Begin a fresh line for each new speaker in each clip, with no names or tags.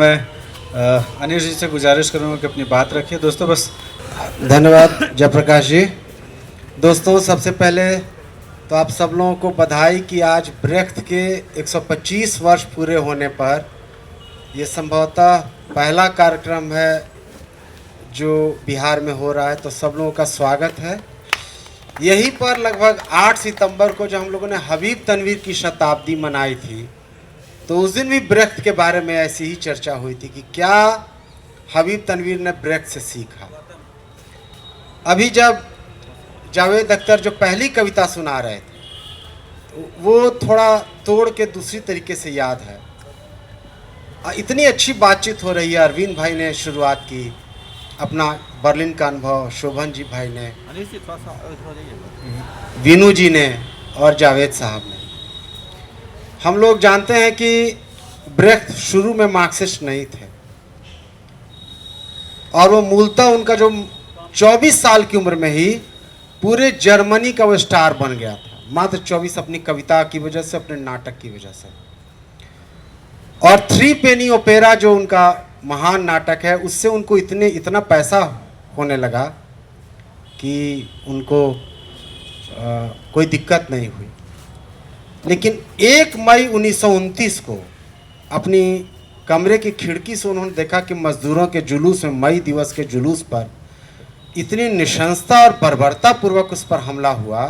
मैं अनिश जी से गुजारिश करूँगा कि अपनी बात रखिए। दोस्तों बस
धन्यवाद जयप्रकाश जी। दोस्तों सबसे पहले तो आप सब लोगों को बधाई कि आज ब्रेख्त के 125 वर्ष पूरे होने पर ये संभवतः पहला कार्यक्रम है जो बिहार में हो रहा है, तो सब लोगों का स्वागत है। यहीं पर लगभग 8 सितंबर को जब हम लोगों ने हबीब तनवीर की शताब्दी मनाई थी, तो उस दिन भी ब्रेख्त के बारे में ऐसी ही चर्चा हुई थी कि क्या हबीब तनवीर ने ब्रेख्त से सीखा। अभी जब जावेद अख्तर जो पहली कविता सुना रहे थे, तो वो थोड़ा तोड़ के दूसरी तरीके से याद है। इतनी अच्छी बातचीत हो रही है। अरविंद भाई ने शुरुआत की, अपना बर्लिन का अनुभव शोभन जी भाई ने, वीनू जी ने और जावेद साहब ने। हम लोग जानते हैं कि ब्रेख्त शुरू में मार्क्सिस्ट नहीं थे और वो मूलतः उनका जो 24 साल की उम्र में ही पूरे जर्मनी का वो स्टार बन गया था, मात्र 24, अपनी कविता की वजह से, अपने नाटक की वजह से। और थ्री पेनी ओपेरा जो उनका महान नाटक है, उससे उनको इतना पैसा होने लगा कि उनको कोई दिक्कत नहीं हुई। लेकिन 1 मई 1929 को अपनी कमरे की खिड़की से उन्होंने देखा कि मजदूरों के जुलूस में, मई दिवस के जुलूस पर इतनी निशंसता और बर्बरता पूर्वक उस पर हमला हुआ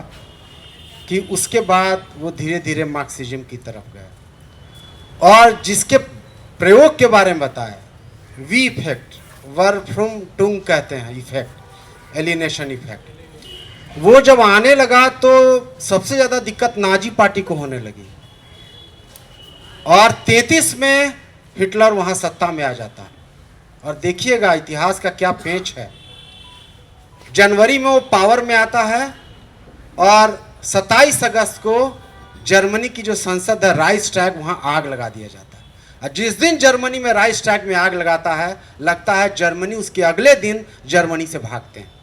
कि उसके बाद वो धीरे धीरे मार्क्सिज्म की तरफ गए और जिसके प्रयोग के बारे में बताया, वी इफेक्ट, वर्फ्रुम टुंग कहते हैं इफेक्ट, एलिनेशन इफेक्ट, वो जब आने लगा तो सबसे ज़्यादा दिक्कत नाजी पार्टी को होने लगी और 33 में हिटलर वहाँ सत्ता में आ जाता है। और देखिएगा इतिहास का क्या पेच है। जनवरी में वो पावर में आता है और 27 अगस्त को जर्मनी की जो संसद है राइक्सटैग, वहाँ आग लगा दिया जाता है। और जिस दिन जर्मनी में राइक्सटैग में आग लगाता है, लगता है जर्मनी, उसके अगले दिन जर्मनी से भागते हैं।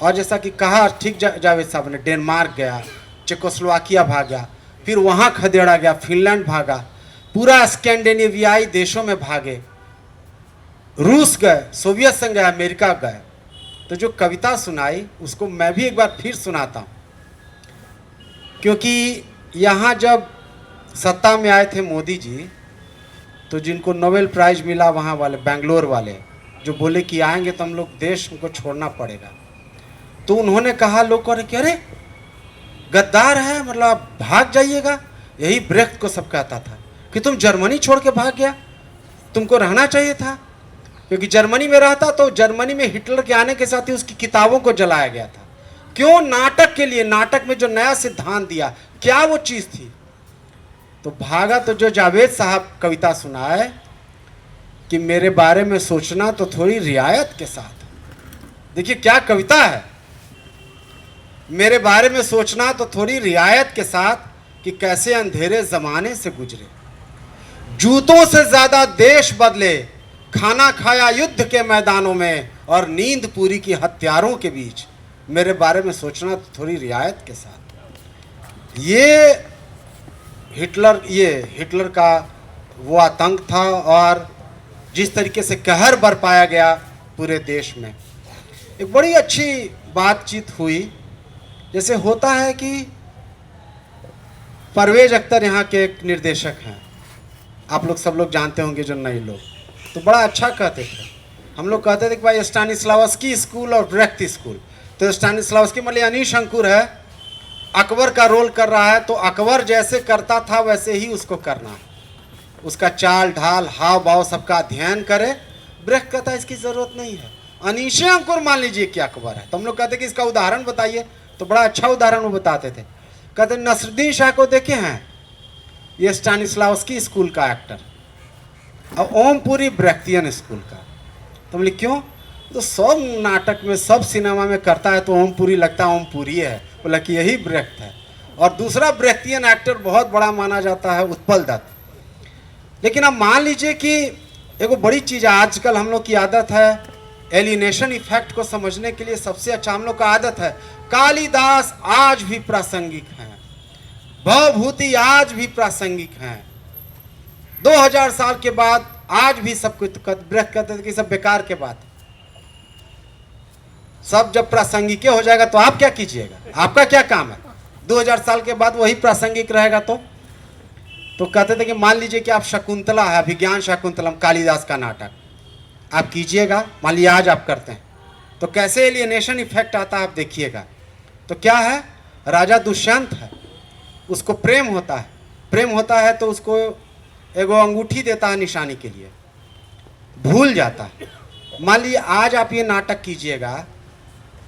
और जैसा कि कहा ठीक जावेद साहब ने, डेनमार्क गया, चेकोस्लोवाकिया भागा, फिर वहाँ खदेड़ा गया, फिनलैंड भागा, पूरा स्कैंडिनेवियाई देशों में भागे, रूस गए, सोवियत संघ गए, अमेरिका गए। तो जो कविता सुनाई उसको मैं भी एक बार फिर सुनाता हूँ, क्योंकि यहाँ जब सत्ता में आए थे मोदी जी, तो जिनको नोबेल प्राइज मिला वहाँ वाले बेंगलोर वाले, जो बोले कि आएंगे तो हम लोग देश को छोड़ना पड़ेगा, तो उन्होंने कहा लोग को कि अरे गद्दार है, मतलब भाग जाइएगा। यही ब्रेख्त को सब कहता था कि तुम जर्मनी छोड़ के भाग गया, तुमको रहना चाहिए था, क्योंकि जर्मनी में रहता तो जर्मनी में हिटलर के आने के साथ ही उसकी किताबों को जलाया गया था। क्यों? नाटक के लिए, नाटक में जो नया सिद्धांत दिया, क्या वो चीज़ थी। तो भागा। तो जो जावेद साहब कविता सुनाए कि मेरे बारे में सोचना तो थोड़ी रियायत के साथ, देखिए क्या कविता है, मेरे बारे में सोचना तो थोड़ी रियायत के साथ कि कैसे अंधेरे ज़माने से गुजरे, जूतों से ज़्यादा देश बदले, खाना खाया युद्ध के मैदानों में और नींद पूरी की हत्यारों के बीच, मेरे बारे में सोचना तो थोड़ी रियायत के साथ। ये हिटलर का वो आतंक था और जिस तरीके से कहर बरपाया गया पूरे देश में। एक बड़ी अच्छी बातचीत हुई, जैसे होता है कि परवेज अख्तर यहाँ के एक निर्देशक हैं, आप लोग सब लोग जानते होंगे जो नए लोग, तो बड़ा अच्छा कहते थे। हम लोग कहते थे कि भाई स्टानिस्लावस्की स्कूल और ब्रेख्त स्कूल। तो स्टानिस्लावस्की मतलब अनीश अंकुर है, अकबर का रोल कर रहा है, तो अकबर जैसे करता था वैसे ही उसको करना है, उसका चाल ढाल हाव भाव सबका अध्ययन करे। ब्रेख्त कहता है इसकी ज़रूरत नहीं है, अनीश अंकुर मान लीजिए कि अकबर है। तो हम लोग कहते कि इसका उदाहरण बताइए, तो बड़ा अच्छा उदाहरण वो बताते थे। कहते नसरुद्दीन शाह को देखे हैं, ये स्टानिस्लावस्की स्कूल का एक्टर, और ओमपुरी ब्रेख्तियन स्कूल का। तो बोले क्यों? तो सब नाटक में, सब सिनेमा में करता है तो ओमपुरी लगता है ओमपुरी है, बोला कि यही ब्रेख्त है। और दूसरा ब्रेख्तियन एक्टर बहुत बड़ा माना जाता है उत्पल दत्त। लेकिन अब मान लीजिए कि एगो बड़ी चीज़ आजकल हम लोग की आदत है, एलिनेशन इफेक्ट को समझने के लिए सबसे अच्छा हम लोग का आदत है, कालिदास आज भी प्रासंगिक हैं, भवभूति आज भी प्रासंगिक हैं, 2000 साल के बाद आज भी सब कुछ ब्रेक कहते थे कि सब बेकार के बात है। सब जब प्रासंगिक हो जाएगा तो आप क्या कीजिएगा, आपका क्या काम है? 2000 साल के बाद वही प्रासंगिक रहेगा तो कहते थे कि मान लीजिए कि आप शकुंतला है, अभिज्ञान शकुंतलम कालिदास का नाटक आप कीजिएगा, मान लीजिए आज आप करते हैं तो कैसे एलियनेशन इफेक्ट आता है आप देखिएगा। तो क्या है, राजा दुष्यंत है, उसको प्रेम होता है तो उसको एगो अंगूठी देता है निशानी के लिए, भूल जाता है। मान लीजिए आज आप ये नाटक कीजिएगा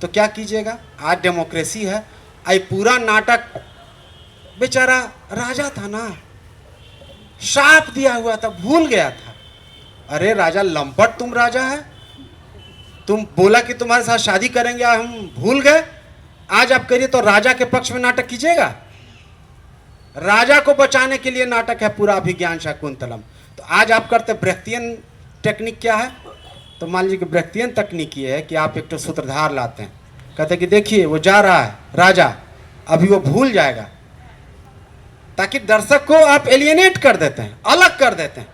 तो क्या कीजिएगा, आज डेमोक्रेसी है, आई पूरा नाटक बेचारा राजा था ना, शाप दिया हुआ था, भूल गया था। अरे राजा लंपट, तुम राजा है, तुम बोला कि तुम्हारे साथ शादी करेंगे, हम भूल गए, आज आप करिए। तो राजा के पक्ष में नाटक कीजिएगा, राजा को बचाने के लिए नाटक है पूरा अभिज्ञान शाकुंतलम। तो आज आप करते ब्रेख्तियन टेक्निक क्या है, तो मान लीजिए कि ब्रेख्तियन तकनीक ये है कि आप एक तो सूत्रधार लाते हैं, कहते हैं कि देखिए वो जा रहा है राजा, अभी वो भूल जाएगा, ताकि दर्शक को आप एलियनेट कर देते हैं, अलग कर देते हैं।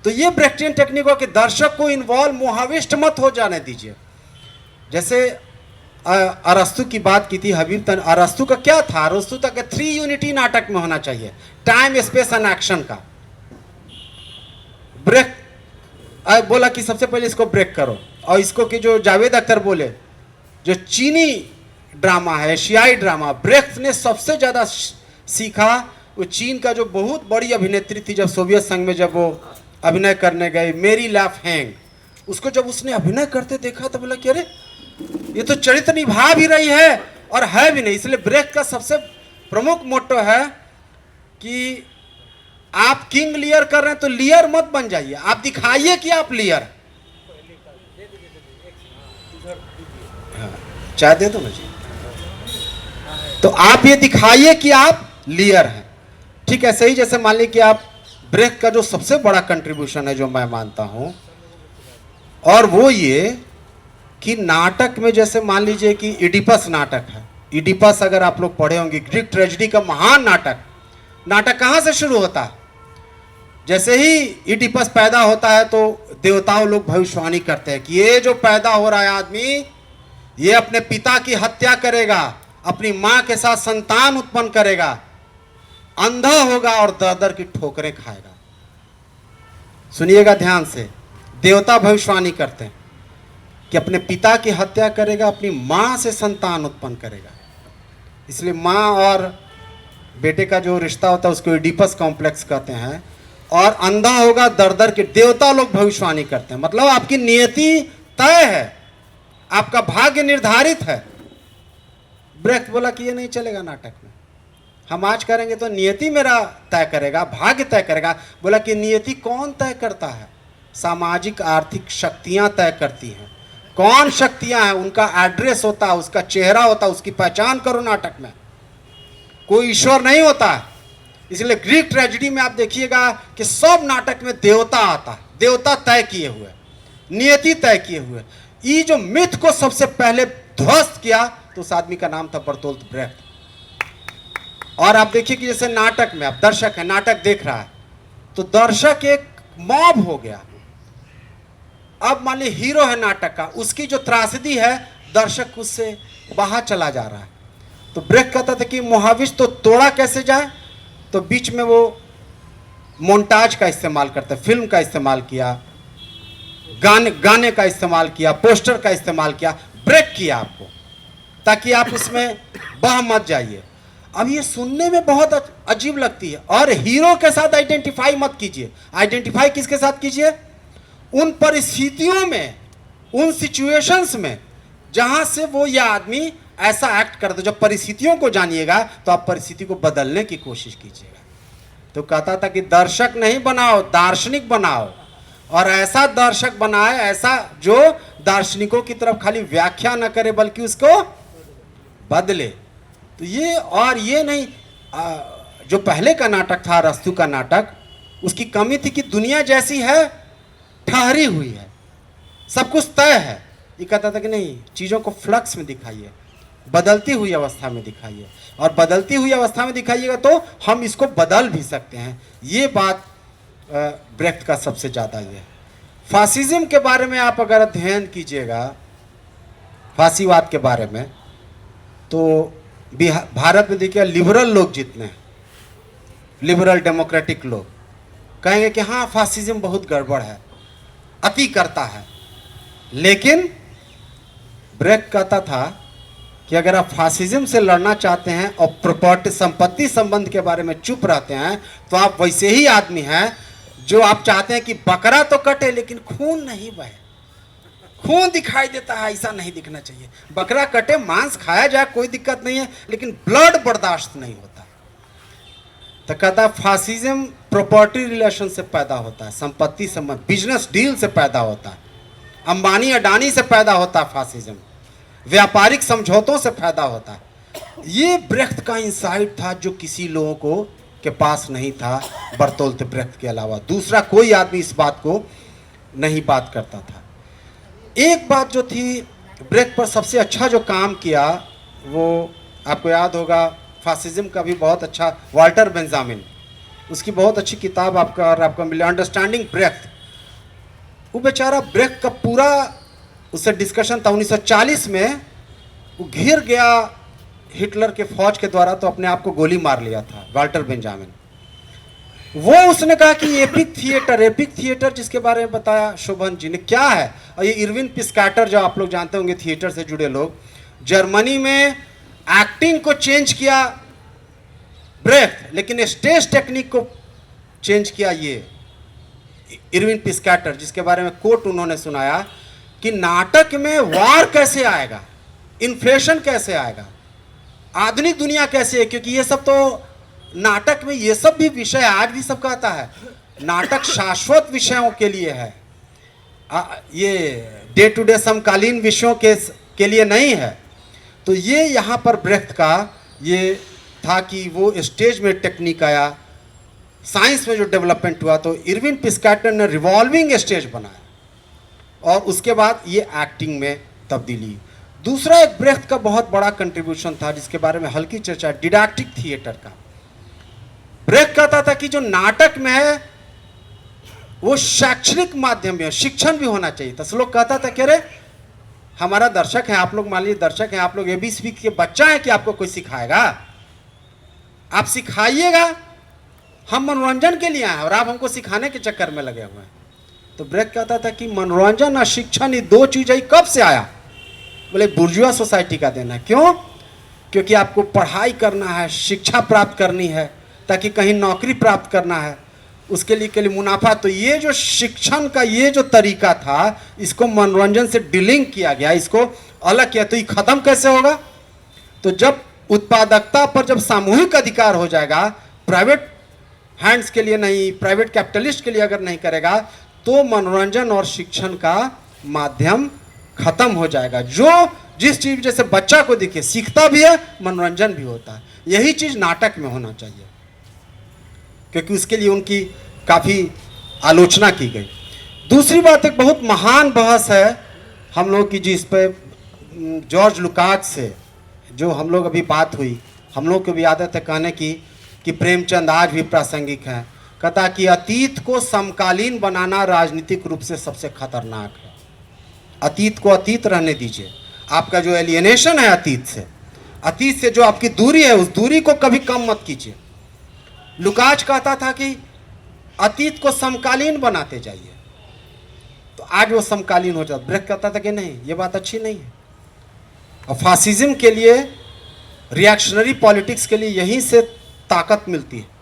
तो ये ब्रेख्तियन टेक्निक हो कि दर्शक को इन्वॉल्व, मोहाविष्ट मत हो जाने दीजिए। जैसे अरस्तु की बात की थी हबीब, अरस्तु का क्या था, अरस्तु तक 3 यूनिटी नाटक में होना चाहिए, टाइम स्पेस एंड एक्शन का। ब्रेक बोला कि सबसे पहले इसको ब्रेक करो, और इसको कि जो जावेद अख्तर बोले, जो चीनी ड्रामा है, एशियाई ड्रामा, ब्रेख्त ने सबसे ज़्यादा सीखा। वो चीन का जो बहुत बड़ी अभिनेत्री थी, जब सोवियत संघ में जब वो अभिनय करने गए, मेरी लैफ हैंग, उसको जब उसने अभिनय करते देखा तो बोला कि अरे ये तो चरित्र निभा भी रही है और है भी नहीं। इसलिए ब्रेख्त का सबसे प्रमुख मोटो है कि आप किंग लियर कर रहे हैं तो लियर मत बन जाइए, आप दिखाइए कि आप लियर। चाय दे दो ना जी। तो आप ये दिखाइए कि आप लियर हैं। ठीक है, सही। जैसे मान लीजिए कि आप ब्रेख्त का जो सबसे बड़ा कंट्रीब्यूशन है जो मैं मानता हूं, और वो ये कि नाटक में, जैसे मान लीजिए कि इडिपस नाटक है, इडिपस अगर आप लोग पढ़े होंगे, ग्रीक ट्रेजेडी का महान नाटक कहां से शुरू होता है, जैसे ही इडिपस पैदा होता है तो देवताओं लोग भविष्यवाणी करते हैं कि ये जो पैदा हो रहा है आदमी, ये अपने पिता की हत्या करेगा, अपनी मां के साथ संतान उत्पन्न करेगा, अंधा होगा और दर की ठोकरें खाएगा। सुनिएगा ध्यान से, देवता भविष्यवाणी करते हैं कि अपने पिता की हत्या करेगा, अपनी मां से संतान उत्पन्न करेगा। इसलिए मां और बेटे का जो रिश्ता होता है उसको इडिपस कॉम्प्लेक्स कहते हैं। और अंधा होगा दर के, देवता लोग भविष्यवाणी करते हैं, मतलब आपकी नियति तय है, आपका भाग्य निर्धारित है। ब्रेख्त बोला कि ये नहीं चलेगा नाटक में, हम आज करेंगे तो नियति मेरा तय करेगा, भाग्य तय करेगा। बोला कि नियति कौन तय करता है, सामाजिक आर्थिक शक्तियां तय करती हैं। कौन शक्तियां हैं, उनका एड्रेस होता है, उसका चेहरा होता है, उसकी पहचान करो नाटक में। कोई ईश्वर नहीं होता है। इसलिए ग्रीक ट्रेजेडी में आप देखिएगा कि सब नाटक में देवता आता है, देवता तय किए हुए, नियति तय किए हुए। ये जो मिथ को सबसे पहले ध्वस्त किया तो उस आदमी का नाम था बर्तोल्ट ब्रेख्त। और आप देखिए कि जैसे नाटक में आप दर्शक है, नाटक देख रहा है तो दर्शक एक मॉब हो गया। अब मान ली हीरो है नाटक का, उसकी जो त्रासदी है दर्शक उससे बाहर चला जा रहा है। तो ब्रेख्त कहता था कि मोहाविष्ट तो तोड़ा कैसे जाए, तो बीच में वो मोन्टाज का इस्तेमाल करते, फिल्म का इस्तेमाल किया, गाने का इस्तेमाल किया, पोस्टर का इस्तेमाल किया, ब्रेक किया आपको, ताकि आप उसमें बह मत जाइए। अब ये सुनने में बहुत अजीब लगती है। और हीरो के साथ आइडेंटिफाई मत कीजिए। आइडेंटिफाई किसके साथ कीजिए, उन परिस्थितियों में, उन सिचुएशंस में जहां से वो या आदमी ऐसा एक्ट करता। जब परिस्थितियों को जानिएगा तो आप परिस्थिति को बदलने की कोशिश कीजिएगा। तो कहता था कि दर्शक नहीं बनाओ, दार्शनिक बनाओ, और ऐसा दर्शक बनाए, ऐसा जो दार्शनिकों की तरफ खाली व्याख्या न करे बल्कि उसको बदले। तो ये, और ये नहीं, जो पहले का नाटक था अरस्तु का नाटक, उसकी कमी थी कि दुनिया जैसी है ठहरी हुई है, सब कुछ तय है। ये कहता था कि नहीं, चीज़ों को फ्लक्स में दिखाइए, बदलती हुई अवस्था में दिखाइए, और बदलती हुई अवस्था में दिखाइएगा तो हम इसको बदल भी सकते हैं। ये बात ब्रेख्त का सबसे ज़्यादा ये है। फासिज्म के बारे में आप अगर अध्ययन कीजिएगा, फासीवाद के बारे में, तो भारत में देखिए लिबरल लोग जितने हैं, लिबरल डेमोक्रेटिक लोग कहेंगे कि हाँ फासिज्म बहुत गड़बड़ है, अति करता है। लेकिन ब्रेख्त कहता था कि अगर आप फासिज्म से लड़ना चाहते हैं और प्रॉपर्टी संपत्ति संबंध के बारे में चुप रहते हैं, तो आप वैसे ही आदमी हैं जो आप चाहते हैं कि बकरा तो कटे लेकिन खून नहीं बहे। खून दिखाई देता है, ऐसा नहीं दिखना चाहिए। बकरा कटे, मांस खाया जाए, कोई दिक्कत नहीं है, लेकिन ब्लड बर्दाश्त नहीं होता। तो कहता है फासिज्म प्रॉपर्टी रिलेशन से पैदा होता है, संपत्ति संबंध, बिजनेस डील से पैदा होता है, अंबानी अडानी से पैदा होता है फासिज्म, व्यापारिक समझौतों से पैदा होता है। ये ब्रेख्त का इंसाइट था जो किसी लोगों को के पास नहीं था, बर्तोल्ट ब्रेख्त के अलावा दूसरा कोई आदमी इस बात को नहीं बात करता था। एक बात जो थी, ब्रेख्त पर सबसे अच्छा जो काम किया वो आपको याद होगा, फासिज्म का भी बहुत अच्छा, वाल्टर बेंजामिन, उसकी बहुत अच्छी किताब आपका मिले, अंडरस्टैंडिंग ब्रेख्त। वो बेचारा ब्रेख्त का पूरा उससे डिस्कशन था 1940 में। वो घिर गया हिटलर के फौज के द्वारा, तो अपने आप को गोली मार लिया था वाल्टर बेंजामिन। वो उसने कहा कि एपिक थिएटर जिसके बारे में बताया शोभन जी ने, क्या है। और ये इरविन पिस्कैटर, जो आप लोग जानते होंगे थिएटर से जुड़े लोग, जर्मनी में एक्टिंग को चेंज किया ब्रेख्त, लेकिन स्टेज टेक्निक को चेंज किया ये इरविन पिस्कैटर, जिसके बारे में कोट उन्होंने सुनाया कि नाटक में वार कैसे आएगा, इन्फ्लेशन कैसे आएगा, आधुनिक दुनिया कैसे है। क्योंकि ये सब तो नाटक में ये सब भी विषय आज भी सबका आता है। नाटक शाश्वत विषयों के लिए है, ये डे टू डे समकालीन विषयों के लिए नहीं है। तो ये यहाँ पर ब्रेख्त का ये था कि वो स्टेज में टेक्निक आया, साइंस में जो डेवलपमेंट हुआ, तो इरविन पिस्कैटर ने रिवॉल्विंग स्टेज बनाया और उसके बाद ये एक्टिंग में तब्दीली। दूसरा एक ब्रेख्त का बहुत बड़ा कंट्रीब्यूशन था जिसके बारे में हल्की चर्चा, डिडैक्टिक थिएटर का। ब्रेख्त कहता था कि जो नाटक में है वो शैक्षणिक माध्यम में, शिक्षण भी होना चाहिए। तो लोग कहता था कि अरे हमारा दर्शक है, आप लोग मान लीजिए दर्शक हैं, आप लोग एबीसी के बच्चा है कि आपको कोई सिखाएगा, आप सिखाइएगा, हम मनोरंजन के लिए आए और आप हमको सिखाने के चक्कर में लगे हुए हैं। तो ब्रेख्त कहता था कि मनोरंजन और शिक्षण, ये दो चीज़ें कब से आया? बोले बुर्जुआ सोसाइटी का देना है। क्यों? क्योंकि आपको पढ़ाई करना है, शिक्षा प्राप्त करनी है, ताकि कहीं नौकरी प्राप्त करना है, उसके लिए मुनाफा। तो ये जो शिक्षण का ये जो तरीका था, इसको मनोरंजन से डिलिंक किया गया, इसको अलग किया। तो ये खत्म कैसे होगा? तो जब उत्पादकता पर जब सामूहिक अधिकार हो जाएगा, प्राइवेट हैंड्स के लिए नहीं, प्राइवेट कैपिटलिस्ट के लिए अगर नहीं करेगा, तो मनोरंजन और शिक्षण का माध्यम खत्म हो जाएगा। जो जिस चीज जैसे बच्चा को देखिए सीखता भी है, मनोरंजन भी होता है, यही चीज नाटक में होना चाहिए, क्योंकि उसके लिए उनकी काफ़ी आलोचना की गई। दूसरी बात, एक बहुत महान बहस है हम लोग की, जिस पे जॉर्ज लुकास से जो हम लोग अभी बात हुई, हम लोग को भी आदत है कहने की कि प्रेमचंद आज भी प्रासंगिक हैं। कहता कि अतीत को समकालीन बनाना राजनीतिक रूप से सबसे खतरनाक है। अतीत को अतीत रहने दीजिए, आपका जो एलियनेशन है अतीत से जो आपकी दूरी है, उस दूरी को कभी कम मत कीजिए। लुकास कहता था कि अतीत को समकालीन बनाते जाइए, तो आज वो समकालीन हो जाता। ब्रेख्त कहता था कि नहीं, ये बात अच्छी नहीं है। और फासिज्म के लिए, रिएक्शनरी पॉलिटिक्स के लिए यहीं से ताकत मिलती है।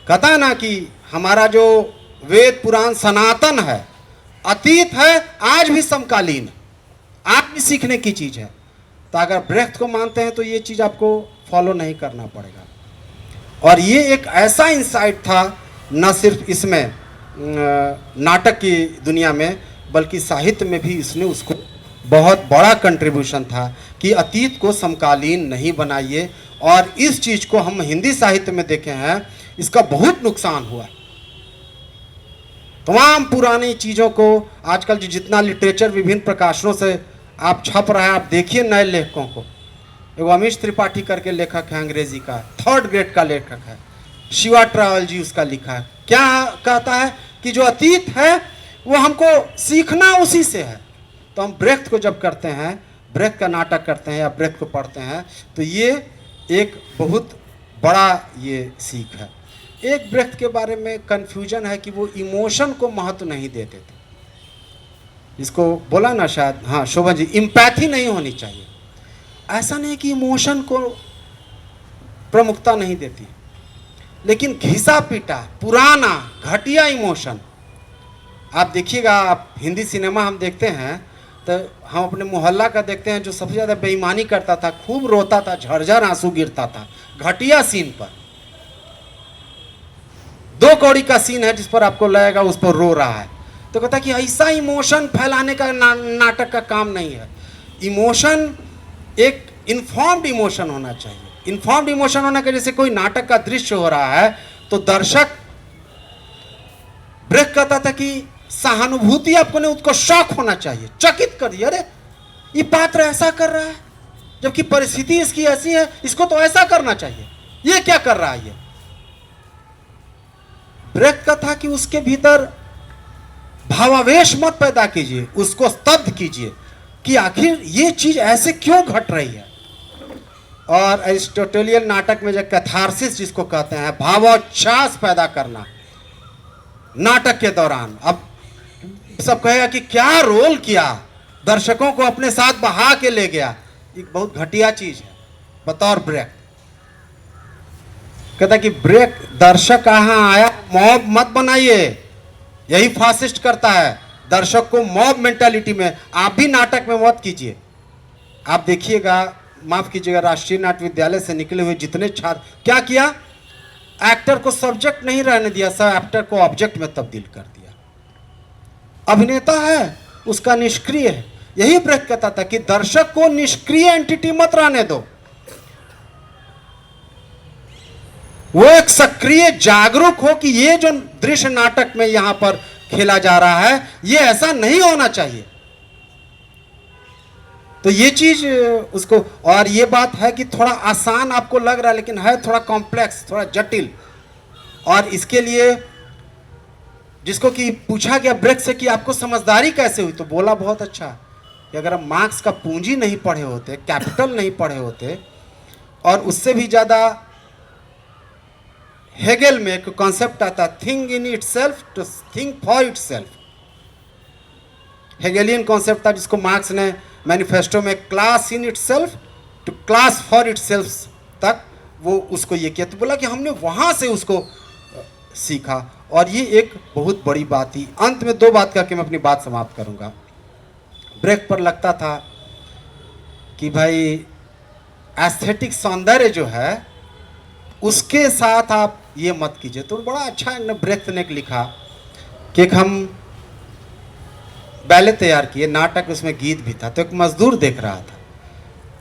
कहता ना कि हमारा जो वेद पुराण सनातन है, अतीत है, आज भी समकालीन है, आज भी सीखने की चीज़ है। तो अगर ब्रेख्त को मानते हैं तो ये चीज़ आपको फॉलो नहीं करना पड़ेगा। और ये एक ऐसा इंसाइट था, न सिर्फ इसमें नाटक की दुनिया में, बल्कि साहित्य में भी इसने उसको बहुत बड़ा कंट्रीब्यूशन था कि अतीत को समकालीन नहीं बनाइए। और इस चीज़ को हम हिंदी साहित्य में देखे हैं, इसका बहुत नुकसान हुआ। तमाम पुरानी चीज़ों को आजकल जो जितना लिटरेचर विभिन्न प्रकाशनों से आप छप रहा है, आप देखिए नए लेखकों को। एगो अमीश त्रिपाठी करके लेखक है, अंग्रेजी का 3rd ग्रेड का लेखक है, शिवा ट्रैवल जी उसका लिखा है। क्या कहता है कि जो अतीत है वो हमको सीखना उसी से है। तो हम ब्रेख्त को जब करते हैं, ब्रेख्त का नाटक करते हैं या ब्रेख्त को पढ़ते हैं, तो ये एक बहुत बड़ा ये सीख है। एक ब्रेख्त के बारे में कन्फ्यूजन है कि वो इमोशन को महत्व नहीं देते थे। इसको बोला ना शायद, हाँ शोभा जी, इम्पैथी नहीं होनी चाहिए। ऐसा नहीं कि इमोशन को प्रमुखता नहीं देती, लेकिन घिसा पीटा पुराना घटिया इमोशन। आप देखिएगा, आप हिंदी सिनेमा हम देखते हैं तो हम अपने मोहल्ला का देखते हैं जो सबसे ज़्यादा बेईमानी करता था, खूब रोता था, झरझर आंसू गिरता था घटिया सीन पर। 2 कौड़ी का सीन है जिस पर आपको लगेगा उस पर रो रहा है, तो कहता कि ऐसा इमोशन फैलाने का नाटक का काम नहीं है। इमोशन एक इन्फॉर्म्ड इमोशन होना चाहिए। इन्फॉर्म्ड इमोशन होना कि जैसे कोई नाटक का दृश्य हो रहा है तो दर्शक ब्रेक कहता था कि सहानुभूति आपको नहीं, उसको शौक होना चाहिए, चकित कर दिया, अरे ये पात्र ऐसा कर रहा है जबकि परिस्थिति इसकी ऐसी है, इसको तो ऐसा करना चाहिए, ये क्या कर रहा है ये। ब्रेक का था कि उसके भीतर भावावेश मत पैदा कीजिए, उसको स्तब्ध कीजिए कि आखिर ये चीज ऐसे क्यों घट रही है। और एरिस्टोटेलियन नाटक में जो कैथारसिस जिसको कहते हैं, भावोच्छ्वास पैदा करना नाटक के दौरान। अब सब कहेगा कि क्या रोल किया, दर्शकों को अपने साथ बहा के ले गया, एक बहुत घटिया चीज है बतौर ब्रेक। कहता कि ब्रेक दर्शक कहाँ आया, मॉब मत बनाइए, यही फासिस्ट करता है, दर्शक को मॉब मेंटालिटी में आप भी नाटक में मत कीजिए। आप देखिएगा, माफ कीजिएगा, राष्ट्रीय नाट्य विद्यालय से निकले हुए जितने छात्र क्या किया, एक्टर को सब्जेक्ट नहीं रहने दिया, सब एक्टर को ऑब्जेक्ट में तब्दील कर दिया। अभिनेता है उसका निष्क्रिय है। यही ब्रेक कहता था कि दर्शक को निष्क्रिय एंटिटी मत रहने दो, वो एक सक्रिय जागरूक हो कि ये जो दृश्य नाटक में यहां पर खेला जा रहा है ये ऐसा नहीं होना चाहिए। तो ये चीज उसको, और ये बात है कि थोड़ा आसान आपको लग रहा है लेकिन है थोड़ा कॉम्प्लेक्स, थोड़ा जटिल। और इसके लिए जिसको कि पूछा गया ब्रेक से कि आपको समझदारी कैसे हुई, तो बोला बहुत अच्छा कि अगर हम मार्क्स का पूंजी नहीं पढ़े होते, कैपिटल नहीं पढ़े होते, और उससे भी ज्यादा हेगेल में एक कॉन्सेप्ट आता, think in itself to think for itself. Hegelian concept था जिसको मार्क्स ने मैनिफेस्टो में class in itself to class for itself तक वो उसको ये किया। तो बोला कि हमने वहां से उसको सीखा, और ये एक बहुत बड़ी बात थी। अंत में 2 बात करके मैं अपनी बात समाप्त करूंगा। ब्रेक पर लगता था कि भाई एस्थेटिक सौंदर्य जो है उसके साथ आप ये मत कीजिए। तो बड़ा अच्छा ब्रेक ने लिखा कि एक हम बैले तैयार किए, नाटक उसमें गीत भी था। तो एक मजदूर देख रहा था,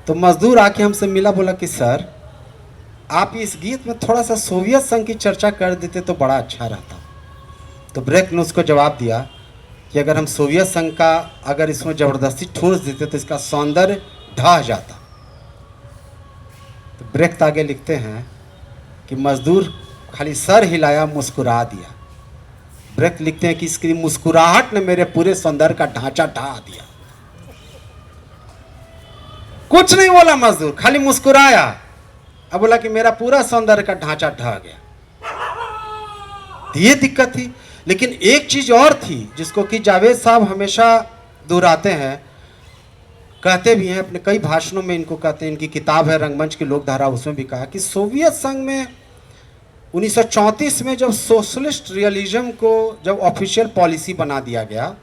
तो मजदूर आके हमसे मिला, बोला कि सर आप इस गीत में थोड़ा सा सोवियत संघ की चर्चा कर देते तो बड़ा अच्छा रहता। तो ब्रेक ने उसको जवाब दिया कि अगर हम सोवियत संघ का अगर इसमें ज़बरदस्ती ठूस देते तो इसका सौंदर्य ढह जाता। तो ब्रेक आगे लिखते हैं कि मजदूर खाली सर हिलाया, मुस्कुरा दिया। ब्रेक लिखते हैं कि इसकी मुस्कुराहट ने मेरे पूरे सौंदर्य का ढांचा ढा दिया। कुछ नहीं बोला मजदूर, खाली मुस्कुराया। अब बोला कि मेरा पूरा सौंदर्य का ढांचा ढह गया। तो ये दिक्कत थी। लेकिन एक चीज और थी जिसको कि जावेद साहब हमेशा दोहराते हैं, कहते भी हैं अपने कई भाषणों में, इनको कहते हैं, इनकी किताब है रंगमंच की लोकधारा, उसमें भी कहा कि सोवियत संघ में 1934 में जब सोशलिस्ट रियलिज्म को जब ऑफिशियल पॉलिसी बना दिया गया,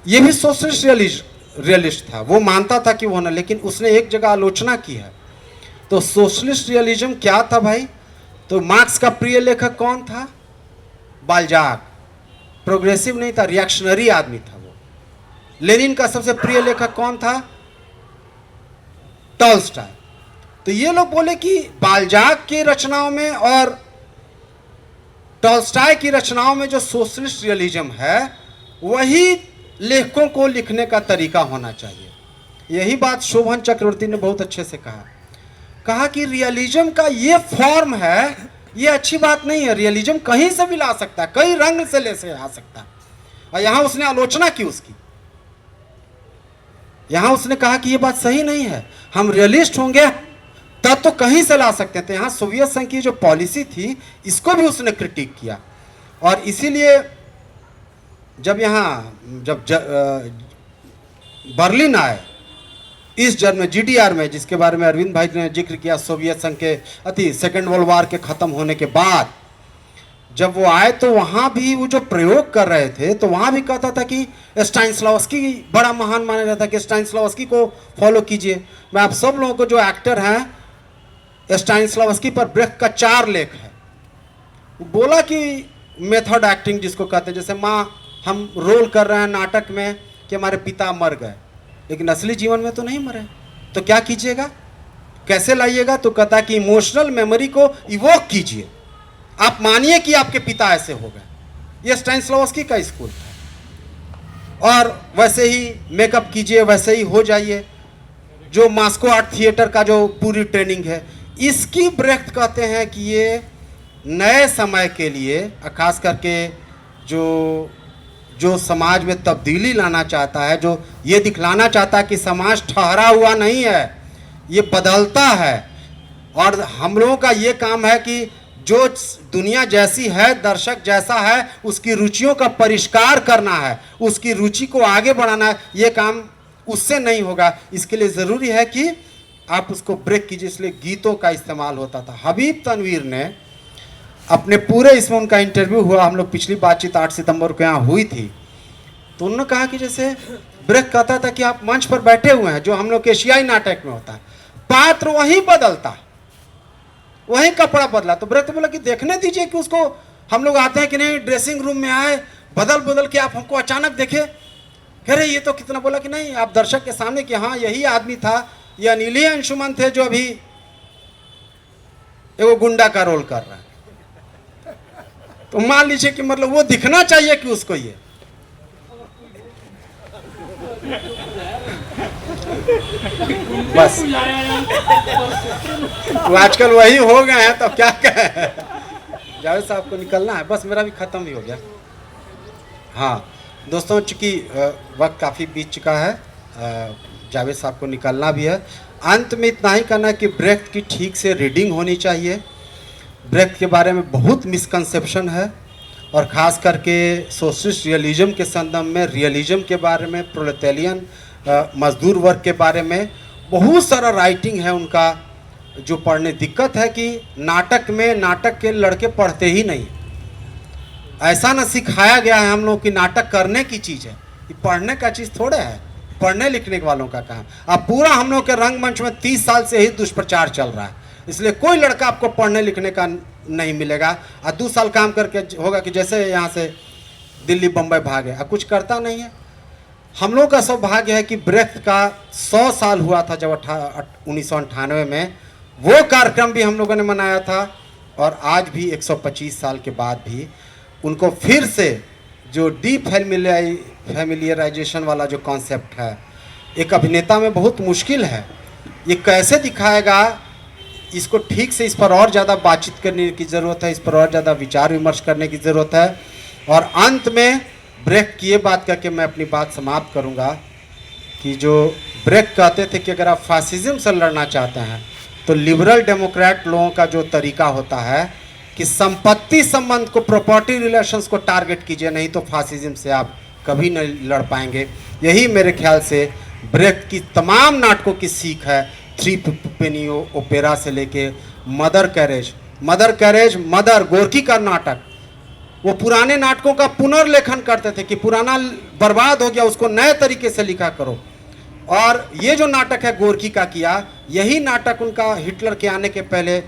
ये भी सोशलिस्ट रियलिस्ट था, वो मानता था कि वो ना, लेकिन उसने एक जगह आलोचना की है। तो सोशलिस्ट रियलिज्म क्या था भाई? तो मार्क्स का प्रिय लेखक कौन था? बाल्जाक। प्रोग्रेसिव नहीं था, रिएक्शनरी आदमी था वो। लेनिन का सबसे प्रिय लेखक कौन था? टॉल्स्टॉय। तो ये लोग बोले कि बाल्जाक की रचनाओं में और टॉल्स्टॉय की रचनाओं में जो सोशलिस्ट रियलिज्म है वही लेखकों को लिखने का तरीका होना चाहिए। यही बात शोभन चक्रवर्ती ने बहुत अच्छे से कहा। कहा कि रियलिज्म का ये फॉर्म है, ये अच्छी बात नहीं है। रियलिज्म कहीं से भी ला सकता है, कई रंग से ले से आ सकता है। और यहां उसने आलोचना की उसकी, यहां उसने कहा कि ये बात सही नहीं है, हम रियलिस्ट होंगे तब तो कहीं से ला सकते थे। यहां सोवियत संघ की जो पॉलिसी थी इसको भी उसने क्रिटिक किया। और इसीलिए जब बर्लिन आए इस जर्मन GDR में, जिसके बारे में अरविंद भाई ने जिक्र किया, सोवियत संघ के सेकेंड वर्ल्ड वार के ख़त्म होने के बाद जब वो आए तो वहाँ भी वो जो प्रयोग कर रहे थे तो वहाँ भी कहता था कि स्टानिस्लावस्की बड़ा महान माना जाता है कि स्टानिस्लावस्की को फॉलो कीजिए। मैं आप सब लोगों को, जो एक्टर हैं, स्टानिस्लावस्की पर ब्रेख्त का 4 लेख है। वो बोला कि मेथड एक्टिंग जिसको कहते हैं, जैसे माँ हम रोल कर रहे हैं नाटक में कि हमारे पिता मर गए, लेकिन असली जीवन में तो नहीं मरे, तो क्या कीजिएगा, कैसे लाइएगा? तो कहता कि इमोशनल मेमोरी को इवोक कीजिए, आप मानिए कि आपके पिता ऐसे हो गए। ये स्टानिस्लावस्की का स्कूल था। और वैसे ही मेकअप कीजिए, वैसे ही हो जाइए, जो मास्को आर्ट थिएटर का जो पूरी ट्रेनिंग है, इसकी ब्रेख्त कहते हैं कि ये नए समय के लिए, खास करके जो समाज में तब्दीली लाना चाहता है, जो ये दिखलाना चाहता है कि समाज ठहरा हुआ नहीं है, ये बदलता है। और हम लोगों का ये काम है कि जो दुनिया जैसी है, दर्शक जैसा है, उसकी रुचियों का परिष्कार करना है, उसकी रुचि को आगे बढ़ाना है। ये काम उससे नहीं होगा, इसके लिए ज़रूरी है कि आप उसको ब्रेक कीजिए। इसलिए गीतों का इस्तेमाल होता था। हबीब तनवीर ने अपने पूरे, इसमें उनका इंटरव्यू हुआ, हम लोग पिछली बातचीत 8 सितंबर को यहाँ हुई थी, तो उन्होंने कहा कि जैसे ब्रेक कहता था कि आप मंच पर बैठे हुए हैं, जो हम लोग के एशियाई नाटक में होता है, पात्र वही बदलता, वही कपड़ा बदला। तो ब्रेक तो बोला कि देखने दीजिए कि उसको, हम लोग आते हैं कि नहीं, ड्रेसिंग रूम में आए, बदल बदल के आप हमको अचानक देखे, कह रहे ये तो कितना, बोला कि नहीं, आप दर्शक के सामने कि हाँ यही आदमी था, ये अनिल अंशुमन थे जो अभी एगो गुंडा का रोल कर रहा है। तो मान लीजिए कि मतलब वो दिखना चाहिए कि उसको ये बस वो आजकल वही हो गए हैं, तो क्या कहें। जावेद साहब को निकलना है, बस मेरा भी ख़त्म भी हो गया। हाँ दोस्तों, चूँकि वक्त काफ़ी बीत चुका है, जावेद साहब को निकलना भी है। अंत में इतना ही कहना कि ब्रेख्त की ठीक से रीडिंग होनी चाहिए। ब्रेख्त के बारे में बहुत मिसकंसेप्शन है, और ख़ास करके सोशलिस्ट रियलिज्म के संदर्भ में, रियलिज्म के बारे में, प्रोलेटेरियन मजदूर वर्ग के बारे में बहुत सारा राइटिंग है उनका, जो पढ़ने दिक्कत है कि नाटक में, नाटक के लड़के पढ़ते ही नहीं। ऐसा ना सिखाया गया है हम लोग कि नाटक करने की चीज़ है, ये पढ़ने का चीज़ थोड़े है, पढ़ने लिखने वालों का काम। अब पूरा हम लोग के रंगमंच में 30 साल से ही दुष्प्रचार चल रहा है, इसलिए कोई लड़का आपको पढ़ने लिखने का नहीं मिलेगा। और 2 साल काम करके होगा कि जैसे यहाँ से दिल्ली बम्बई भागे, और कुछ करता नहीं है। हम लोग का सौभाग्य है कि ब्रेख्त का 100 साल हुआ था जब 1998 में, वो कार्यक्रम भी हम लोगों ने मनाया था। और आज भी 125 साल के बाद भी उनको फिर से जो डीप फैमिलियराइजेशन वाला जो कॉन्सेप्ट है, एक अभिनेता में बहुत मुश्किल है। ये कैसे दिखाएगा, इसको ठीक से, इस पर और ज़्यादा बातचीत करने की ज़रूरत है, इस पर और ज़्यादा विचार विमर्श करने की ज़रूरत है। और अंत में ब्रेक की ये बात करके मैं अपनी बात समाप्त करूंगा कि जो ब्रेक कहते थे कि अगर आप फासिज्म से लड़ना चाहते हैं तो लिबरल डेमोक्रेट लोगों का जो तरीका होता है कि संपत्ति संबंध को, प्रॉपर्टी रिलेशंस को टारगेट कीजिए, नहीं तो फासिज्म से आप कभी नहीं लड़ पाएंगे। यही मेरे ख्याल से ब्रेक की तमाम नाटकों की सीख है, थ्री पेनी ओपेरा से लेके मदर कैरेज, मदर गोरकी का नाटक, वो पुराने नाटकों का पुनर्लेखन करते थे कि पुराना बर्बाद हो गया, उसको नए तरीके से लिखा करो। और ये जो नाटक है गोरकी का किया, यही नाटक उनका हिटलर के आने के पहले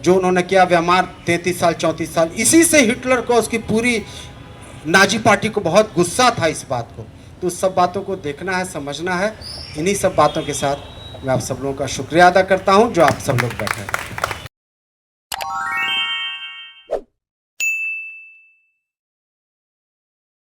जो उन्होंने किया, व्यवहार 33 साल 34 साल, इसी से हिटलर को, उसकी पूरी नाजी पार्टी को बहुत गुस्सा था इस बात को। तो उस सब बातों को देखना है, समझना है। इन्हीं सब बातों के साथ मैं आप सब लोगों का शुक्रिया अदा करता हूँ जो आप सब लोग बैठे हैं।